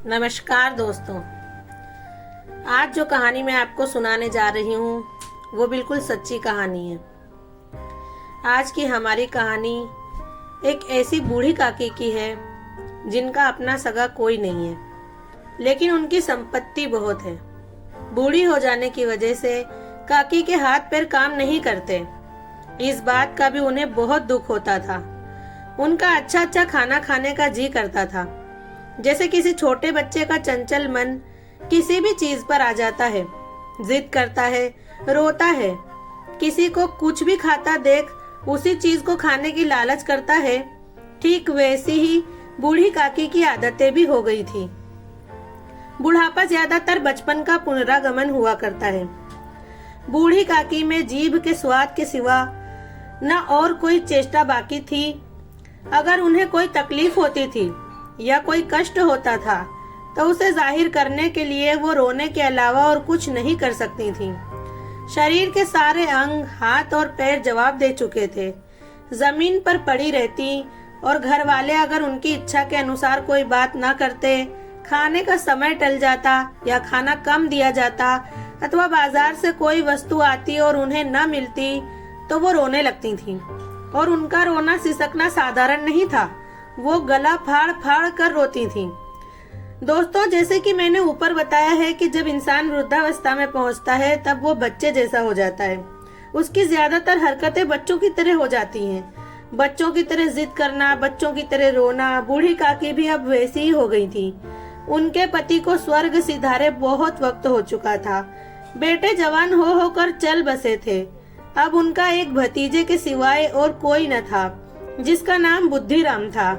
नमस्कार दोस्तों। आज जो कहानी मैं आपको सुनाने जा रही हूँ वो बिल्कुल सच्ची कहानी है। आज की हमारी कहानी एक ऐसी बूढ़ी काकी की है जिनका अपना सगा कोई नहीं है, लेकिन उनकी संपत्ति बहुत है। बूढ़ी हो जाने की वजह से काकी के हाथ पैर काम नहीं करते। इस बात का भी उन्हें बहुत दुख होता था। उनका अच्छा अच्छा खाना खाने का जी करता था, जैसे किसी छोटे बच्चे का चंचल मन किसी भी चीज पर आ जाता है, जिद करता है, रोता है। किसी को कुछ भी खाता देख उसी चीज को खाने की लालच करता है। ठीक वैसी ही बूढ़ी काकी की आदतें भी हो गई थी। बुढ़ापा ज्यादातर बचपन का पुनरागमन हुआ करता है। बूढ़ी काकी में जीभ के स्वाद के सिवा न और कोई चेष्टा बाकी थी। अगर उन्हें कोई तकलीफ होती थी या कोई कष्ट होता था तो उसे जाहिर करने के लिए वो रोने के अलावा और कुछ नहीं कर सकती थी। शरीर के सारे अंग, हाथ और पैर जवाब दे चुके थे। जमीन पर पड़ी रहती और घर वाले अगर उनकी इच्छा के अनुसार कोई बात ना करते, खाने का समय टल जाता या खाना कम दिया जाता अथवा बाजार से कोई वस्तु आती और उन्हें न मिलती तो वो रोने लगती थीं। और उनका रोना सिसकना साधारण नहीं था, वो गला फाड़ फाड़ कर रोती थीं। दोस्तों, जैसे कि मैंने ऊपर बताया है कि जब इंसान वृद्धावस्था में पहुंचता है तब वो बच्चे जैसा हो जाता है। उसकी ज्यादातर हरकतें बच्चों की तरह हो जाती हैं। बच्चों की तरह जिद करना, बच्चों की तरह रोना। बूढ़ी काकी भी अब वैसी ही हो गई थी। उनके पति को स्वर्ग सिधारे बहुत वक्त हो चुका था। बेटे जवान हो होकर चल बसे थे। अब उनका एक भतीजे के सिवाय और कोई न था, जिसका नाम बुद्धिराम था।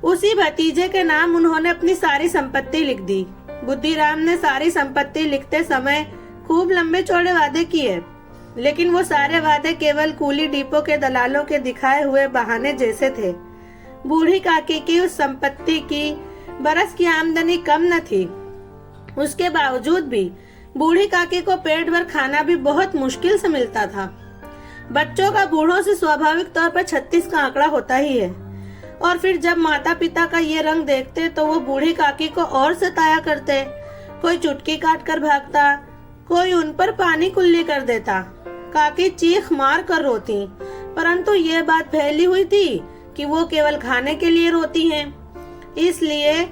उसी भतीजे के नाम उन्होंने अपनी सारी संपत्ति लिख दी। बुद्धिराम ने सारी संपत्ति लिखते समय खूब लंबे चौड़े वादे किए, लेकिन वो सारे वादे केवल कूली डिपो के दलालों के दिखाए हुए बहाने जैसे थे। बूढ़ी काकी की उस संपत्ति की बरस की आमदनी कम न थी। उसके बावजूद भी बूढ़ी काकी को पेट भर खाना भी बहुत मुश्किल से मिलता था। बच्चों का बूढ़ों से स्वाभाविक तौर पर 36 का आंकड़ा होता ही है, और फिर जब माता पिता का ये रंग देखते तो वो बूढ़ी काकी को और सताया करते। कोई चुटकी काट कर भागता, कोई उन पर पानी कुल्ली कर देता। काकी चीख मार कर रोती, परंतु ये बात फैली हुई थी कि वो केवल खाने के लिए रोती हैं, इसलिए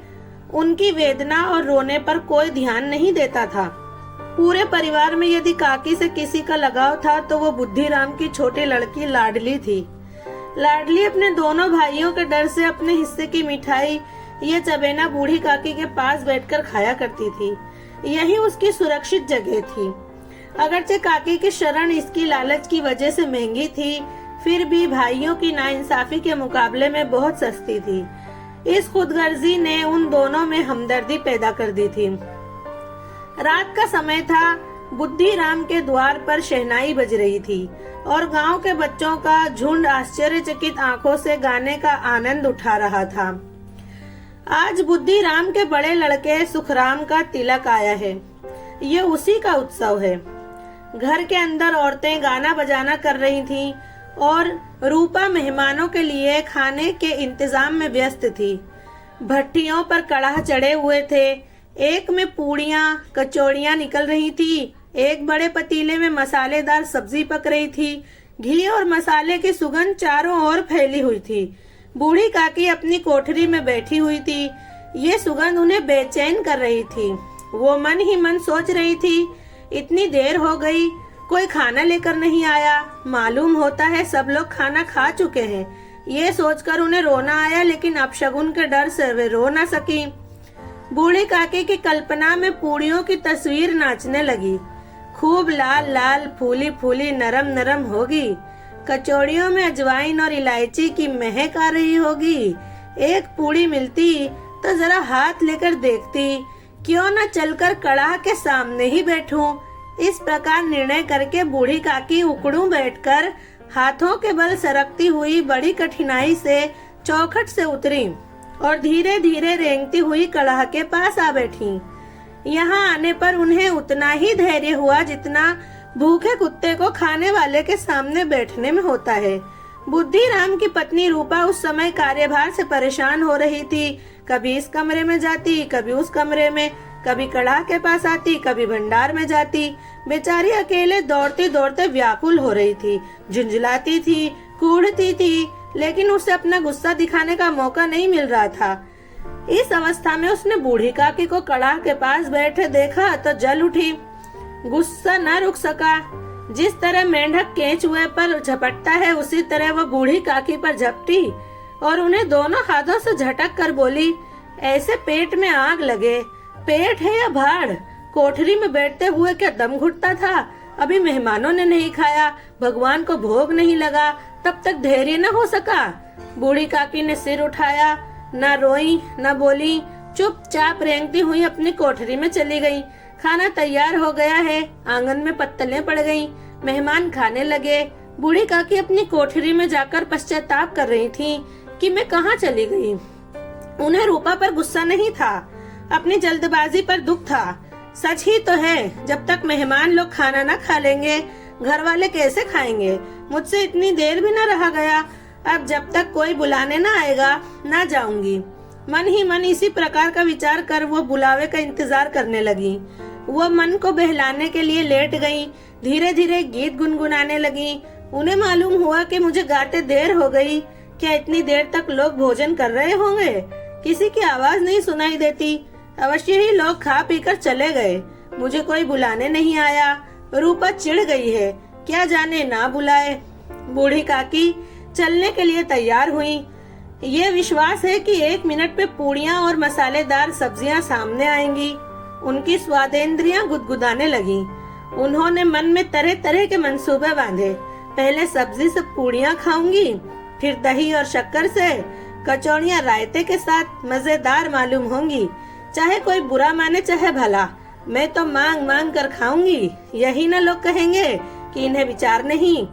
उनकी वेदना और रोने पर कोई ध्यान नहीं देता था। पूरे परिवार में यदि काकी से किसी का लगाव था तो वो बुद्धिराम की छोटी लड़की लाडली थी। लाडली अपने दोनों भाइयों के डर से अपने हिस्से की मिठाई ये चबेना बूढ़ी काकी के पास बैठकर खाया करती थी। यही उसकी सुरक्षित जगह थी। अगरचे काकी की शरण इसकी लालच की वजह से महंगी थी, फिर भी भाइयों की नाइंसाफी के मुकाबले में बहुत सस्ती थी। इस खुदगर्जी ने उन दोनों में हमदर्दी पैदा कर दी थी। रात का समय था। बुद्धिराम के द्वार पर शहनाई बज रही थी और गांव के बच्चों का झुंड आश्चर्यचकित आंखों से गाने का आनंद उठा रहा था। आज बुद्धिराम के बड़े लड़के सुखराम का तिलक आया है। ये उसी का उत्सव है। घर के अंदर औरतें गाना बजाना कर रही थीं और रूपा मेहमानों के लिए खाने के इंतजाम में व्यस्त थी। भट्टियों पर कड़ाह चढ़े हुए थे। एक में पूड़ियाँ कचौड़ियाँ निकल रही थी, एक बड़े पतीले में मसालेदार सब्जी पक रही थी। घी और मसाले की सुगंध चारों ओर फैली हुई थी। बूढ़ी काकी अपनी कोठरी में बैठी हुई थी। ये सुगंध उन्हें बेचैन कर रही थी। वो मन ही मन सोच रही थी, इतनी देर हो गई, कोई खाना लेकर नहीं आया। मालूम होता है सब लोग खाना खा चुके हैं। ये सोचकर उन्हें रोना आया, लेकिन अपशगुन के डर से वे रो न सकी। बूढ़ी काकी की कल्पना में पूड़ियों की तस्वीर नाचने लगी। खूब लाल लाल, फूली फूली, नरम नरम होगी। कचौड़ियों में अजवाइन और इलायची की महक आ रही होगी। एक पूड़ी मिलती तो जरा हाथ लेकर देखती, क्यों न चलकर कड़ाह के सामने ही बैठूं। इस प्रकार निर्णय करके बूढ़ी काकी उकड़ू बैठकर हाथों के बल सरकती हुई बड़ी कठिनाई से चौखट से उतरी और धीरे धीरे रेंगती हुई कड़ाह के पास आ बैठी। यहाँ आने पर उन्हें उतना ही धैर्य हुआ जितना भूखे कुत्ते को खाने वाले के सामने बैठने में होता है। बुद्धिराम की पत्नी रूपा उस समय कार्यभार से परेशान हो रही थी। कभी इस कमरे में जाती, कभी उस कमरे में, कभी कड़ाह के पास आती, कभी भंडार में जाती। बेचारी अकेले दौड़ते दौड़ते व्याकुल हो रही थी, झुंझलाती थी, कूढ़ती थी, लेकिन उसे अपना गुस्सा दिखाने का मौका नहीं मिल रहा था। इस अवस्था में उसने बूढ़ी काकी को कड़ाह के पास बैठे देखा तो जल उठी। गुस्सा न रुक सका। जिस तरह मेंढक केंचुए पर झपटता है, उसी तरह वो बूढ़ी काकी पर झपटी और उन्हें दोनों हाथों से झटक कर बोली, ऐसे पेट में आग लगे। पेट है या भाड़? कोठरी में बैठते हुए क्या दम घुटता था? अभी मेहमानों ने नहीं खाया, भगवान को भोग नहीं लगा, तब तक धैर्य न हो सका। बूढ़ी काकी ने सिर उठाया, न रोई न बोली, चुपचाप रेंगती हुई अपनी कोठरी में चली गई। खाना तैयार हो गया है, आंगन में पत्तलें पड़ गईं, मेहमान खाने लगे। बूढ़ी काकी अपनी कोठरी में जाकर पश्चाताप कर रही थी कि मैं कहाँ चली गई। उन्हें रूपा पर गुस्सा नहीं था, अपनी जल्दबाजी पर दुख था। सच ही तो है, जब तक मेहमान लोग खाना न खा लेंगे, घर वाले कैसे खाएंगे? मुझसे इतनी देर भी न रहा गया। अब जब तक कोई बुलाने न आएगा, न जाऊंगी। मन ही मन इसी प्रकार का विचार कर वो बुलावे का इंतजार करने लगी। वो मन को बहलाने के लिए लेट गई, धीरे धीरे गीत गुनगुनाने लगी। उन्हें मालूम हुआ कि मुझे गाते देर हो गई। क्या इतनी देर तक लोग भोजन कर रहे होंगे? किसी की आवाज नहीं सुनाई देती। अवश्य ही लोग खा पीकर चले गए। मुझे कोई बुलाने नहीं आया। रूपा चिढ़ गई है, क्या जाने ना बुलाए। बूढ़ी काकी चलने के लिए तैयार हुई। ये विश्वास है कि 1 मिनट में पूड़ियाँ और मसालेदार सब्जियां सामने आएंगी। उनकी स्वादेंद्रियां गुदगुदाने लगी। उन्होंने मन में तरह तरह के मंसूबे बांधे। पहले सब्जी से पूड़ियाँ खाऊंगी, फिर दही और शक्कर से, कचौड़ियाँ रायते के साथ मजेदार मालूम होंगी। चाहे कोई बुरा माने चाहे भला, मैं तो मांग मांग कर खाऊंगी। यही न लोग कहेंगे कि इन्हें विचार नहीं।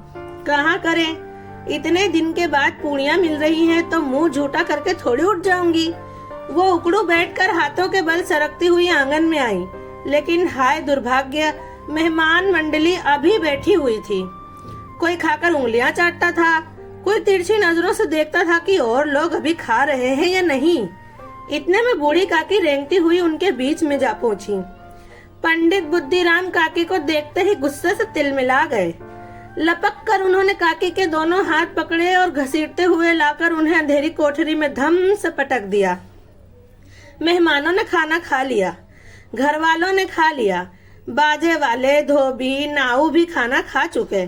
कहाँ करें? इतने दिन के बाद पूड़ियाँ मिल रही हैं तो मुंह झूठा करके थोड़ी उठ जाऊंगी। वो उकड़ू बैठकर हाथों के बल सरकती हुई आंगन में आई, लेकिन हाय दुर्भाग्य, मेहमान मंडली अभी बैठी हुई थी। कोई खाकर उंगलियां चाटता था, कोई तिरछी नजरों से देखता था कि और लोग अभी खा रहे हैं या नहीं। इतने में बूढ़ी काकी रेंगती हुई उनके बीच में जा पहुंची। पंडित बुद्धिराम काकी को देखते ही गुस्से से तिलमिला गए। लपक कर उन्होंने काकी के दोनों हाथ पकड़े और घसीटते हुए लाकर उन्हें अंधेरी कोठरी में धम से पटक दिया। मेहमानों ने खाना खा लिया, घर वालों ने खा लिया, बाजे वाले, धोबी, नाऊ भी खाना खा चुके,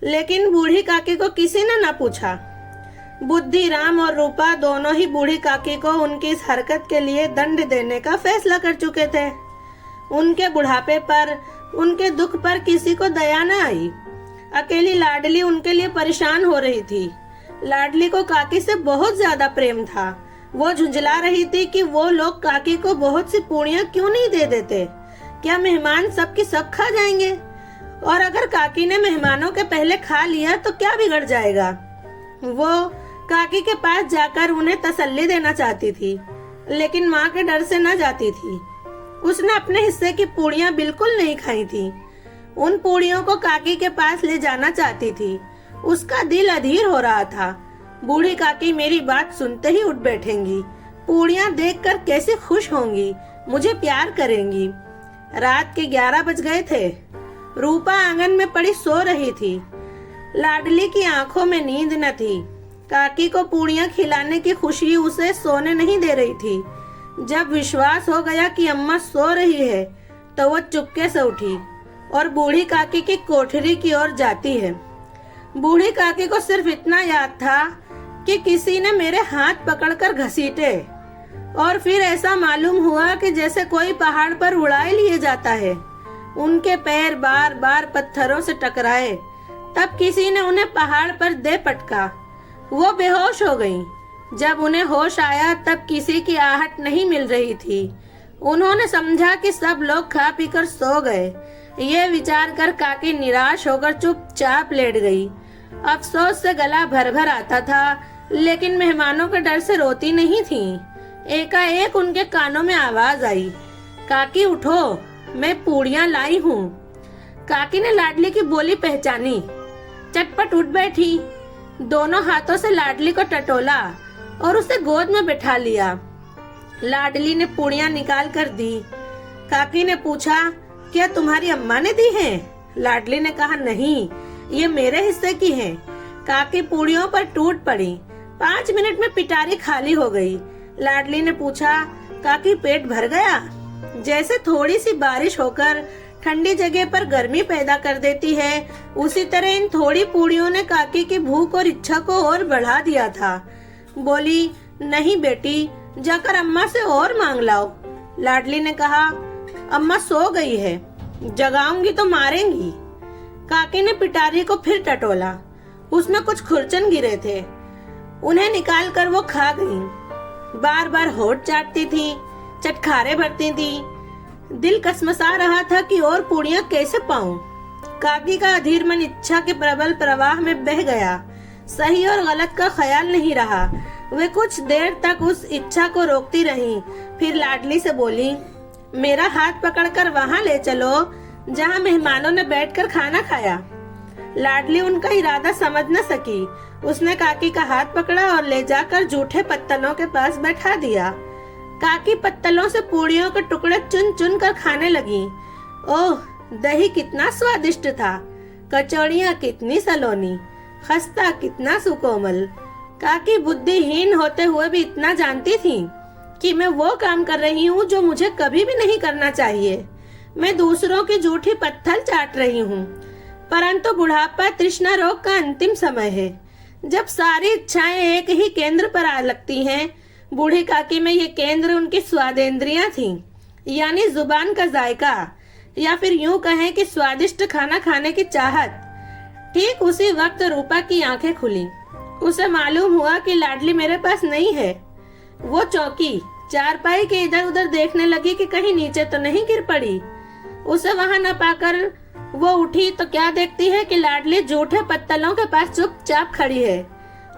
लेकिन बूढ़ी काकी को किसी ने न पूछा। बुद्धिराम और रूपा दोनों ही बूढ़ी काकी को उनकी इस हरकत के लिए दंड देने का फैसला कर चुके थे। उनके बुढ़ापे पर, उनके दुख पर किसी को दया न आई। अकेली लाडली उनके लिए परेशान हो रही थी। लाडली को काकी से बहुत ज्यादा प्रेम था। वो झुंझला रही थी कि वो लोग काकी को बहुत सी पूड़ियाँ क्यों नहीं दे देते। क्या मेहमान सबकी सब खा जाएंगे? और अगर काकी ने मेहमानों के पहले खा लिया तो क्या बिगड़ जाएगा? वो काकी के पास जाकर उन्हें तसल्ली देना चाहती थी, लेकिन माँ के डर से न जाती थी। उसने अपने हिस्से की पूड़ियाँ बिल्कुल नहीं खाई थी। उन पूड़ियों को काकी के पास ले जाना चाहती थी। उसका दिल अधीर हो रहा था। बूढ़ी काकी मेरी बात सुनते ही उठ बैठेंगी, पूड़ियाँ देखकर कैसे खुश होंगी, मुझे प्यार करेंगी। रात के 11 बज गए थे। रूपा आंगन में पड़ी सो रही थी। लाडली की आंखों में नींद न थी। काकी को पूड़ियाँ खिलाने की खुशी उसे सोने नहीं दे रही थी। जब विश्वास हो गया कि अम्मा सो रही है, तो वो चुपके से उठी और बूढ़ी काकी की कोठरी की ओर जाती है। बूढ़ी काकी को सिर्फ इतना याद था कि किसी ने मेरे हाथ पकड़कर घसीटे, और फिर ऐसा मालूम हुआ कि जैसे कोई पहाड़ पर उड़ाए लिए जाता है। उनके पैर बार बार पत्थरों से टकराए। तब किसी ने उन्हें पहाड़ पर दे पटका। वो बेहोश हो गईं। जब उन्हें होश आया तब किसी की आहट नहीं मिल रही थी। उन्होंने समझा कि सब लोग खा पीकर सो गए। ये विचार कर काकी निराश होकर चुपचाप लेट गई। अफसोस से गला भर भर आता था, लेकिन मेहमानों के डर से रोती नहीं थी। एकाएक उनके कानों में आवाज आई, काकी उठो, मैं पूड़ियाँ लाई हूँ। काकी ने लाडली की बोली पहचानी, चटपट उठ बैठी, दोनों हाथों से लाडली को टटोला और उसे गोद में बैठा लिया। लाडली ने पूड़ियाँ निकाल कर दी। काकी ने पूछा, क्या तुम्हारी अम्मा ने दी हैं? लाडली ने कहा, नहीं, ये मेरे हिस्से की हैं। काकी पूड़ियों पर टूट पड़ी। 5 मिनट में पिटारी खाली हो गई। लाडली ने पूछा, काकी पेट भर गया? जैसे थोड़ी सी बारिश होकर ठंडी जगह पर गर्मी पैदा कर देती है, उसी तरह इन थोड़ी पूड़ियों ने काकी की भूख और इच्छा को और बढ़ा दिया था। बोली, नहीं बेटी, जाकर अम्मा से और मांग लाओ। लाडली ने कहा, अम्मा सो गई है, जगाऊंगी तो मारेंगी। काकी ने पिटारी को फिर टटोला। उसमें कुछ खुरचन गिरे थे, उन्हें निकालकर वो खा गई। बार बार होठ चाटती थी, चटखारे भरती थी। दिल कसमसा रहा था कि और पूड़ियाँ कैसे पाऊं। काकी का अधीर मन इच्छा के प्रबल प्रवाह में बह गया। सही और गलत का ख्याल नहीं रहा। वे कुछ देर तक उस इच्छा को रोकती रहीं। फिर लाडली से बोली, मेरा हाथ पकड़कर वहाँ ले चलो जहाँ मेहमानों ने बैठकर खाना खाया। लाडली उनका इरादा समझ न सकी। उसने काकी का हाथ पकड़ा और ले जाकर जूठे पत्तलों के पास बैठा दिया। काकी पत्तलों से पूड़ियों के टुकड़े चुन चुन कर खाने लगी। ओह, दही कितना स्वादिष्ट था, कचौड़ियाँ कितनी सलोनी, खस्ता कितना सुकोमल। काकी बुद्धिहीन होते हुए भी इतना जानती थी कि मैं वो काम कर रही हूँ जो मुझे कभी भी नहीं करना चाहिए। मैं दूसरों की जूठी पत्थर चाट रही हूँ। परंतु बुढ़ापा तृष्णा रोग का अंतिम समय है, जब सारी इच्छाएं एक ही केंद्र पर आ लगती हैं। बूढ़ी काकी में ये केंद्र उनकी स्वादेंद्रियां थीं, यानी जुबान का जायका, या फिर यूं कहें कि स्वादिष्ट खाना खाने की चाहत। ठीक उसी वक्त रूपा की आंखें खुली। उसे मालूम हुआ कि लाडली मेरे पास नहीं है। वो चौंकी, चारपाई के इधर उधर देखने लगी कि कहीं नीचे तो नहीं गिर पड़ी। उसे वहां न पाकर वो उठी तो क्या देखती है कि लाडली जूठे पत्तलों के पास चुपचाप खड़ी है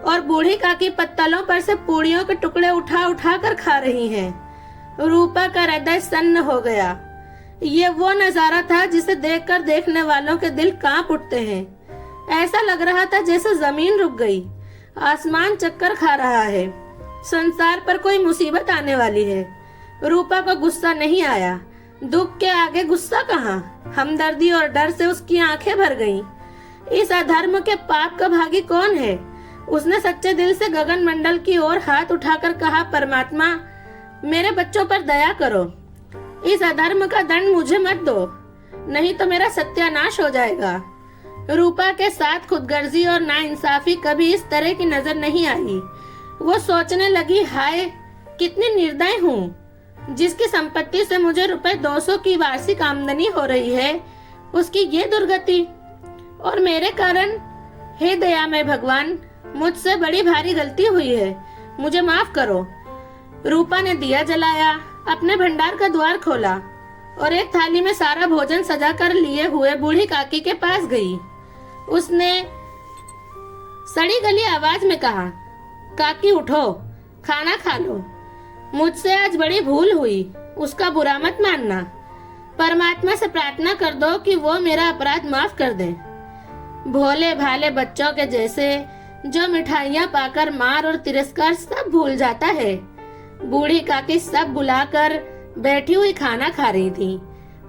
और बूढ़ी काकी पत्तलों पर से पूड़ियों के टुकड़े उठा उठा कर खा रही हैं। रूपा का हृदय सन्न हो गया। ये वो नजारा था जिसे देखकर देखने वालों के दिल कांप उठते हैं। ऐसा लग रहा था जैसे जमीन रुक गई, आसमान चक्कर खा रहा है, संसार पर कोई मुसीबत आने वाली है। रूपा को गुस्सा नहीं आया। दुख के आगे गुस्सा कहाँ? हमदर्दी और डर से उसकी आंखें भर गईं। इस अधर्म के पाप का भागी कौन है? उसने सच्चे दिल से गगन मंडल की ओर हाथ उठाकर कहा, परमात्मा, मेरे बच्चों पर दया करो। इस अधर्म का दंड मुझे मत दो, नहीं तो मेरा सत्यानाश हो जाएगा। रूपा के साथ खुदगर्जी और नाइंसाफी कभी इस तरह की नजर नहीं आई। वो सोचने लगी, हाय कितनी निर्दय हूँ, जिसकी संपत्ति से मुझे ₹200 की वार्षिक आमदनी हो रही है, उसकी ये दुर्गति, और मेरे कारण। हे दयामय भगवान, मुझसे बड़ी भारी गलती हुई है, मुझे माफ करो। रूपा ने दिया जलाया, अपने भंडार का द्वार खोला और एक थाली में सारा भोजन सजा कर लिए हुए बूढ़ी काकी के पास गई। उसने सड़ी गली आवाज में कहा, काकी उठो, खाना खा लो। मुझसे आज बड़ी भूल हुई, उसका बुरा मत मानना। परमात्मा से प्रार्थना कर दो कि वो मेरा अपराध माफ कर दे। भोले भाले बच्चों के जैसे जो मिठाइयाँ पाकर मार और तिरस्कार सब भूल जाता है। बूढ़ी काकी सब बुलाकर बैठी हुई खाना खा रही थी।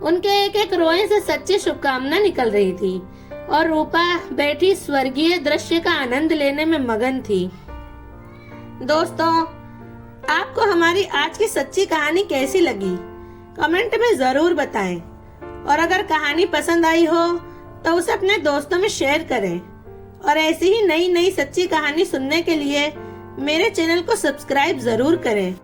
उनके एक एक रोए से सच्ची शुभकामना निकल रही थी और रूपा बैठी स्वर्गीय दृश्य का आनंद लेने में मगन थी। दोस्तों, आपको हमारी आज की सच्ची कहानी कैसी लगी? कमेंट में जरूर बताएं और अगर कहानी पसंद आई हो तो उसे अपने दोस्तों में शेयर करें। और ऐसी ही नई नई सच्ची कहानी सुनने के लिए मेरे चैनल को सब्सक्राइब जरूर करें।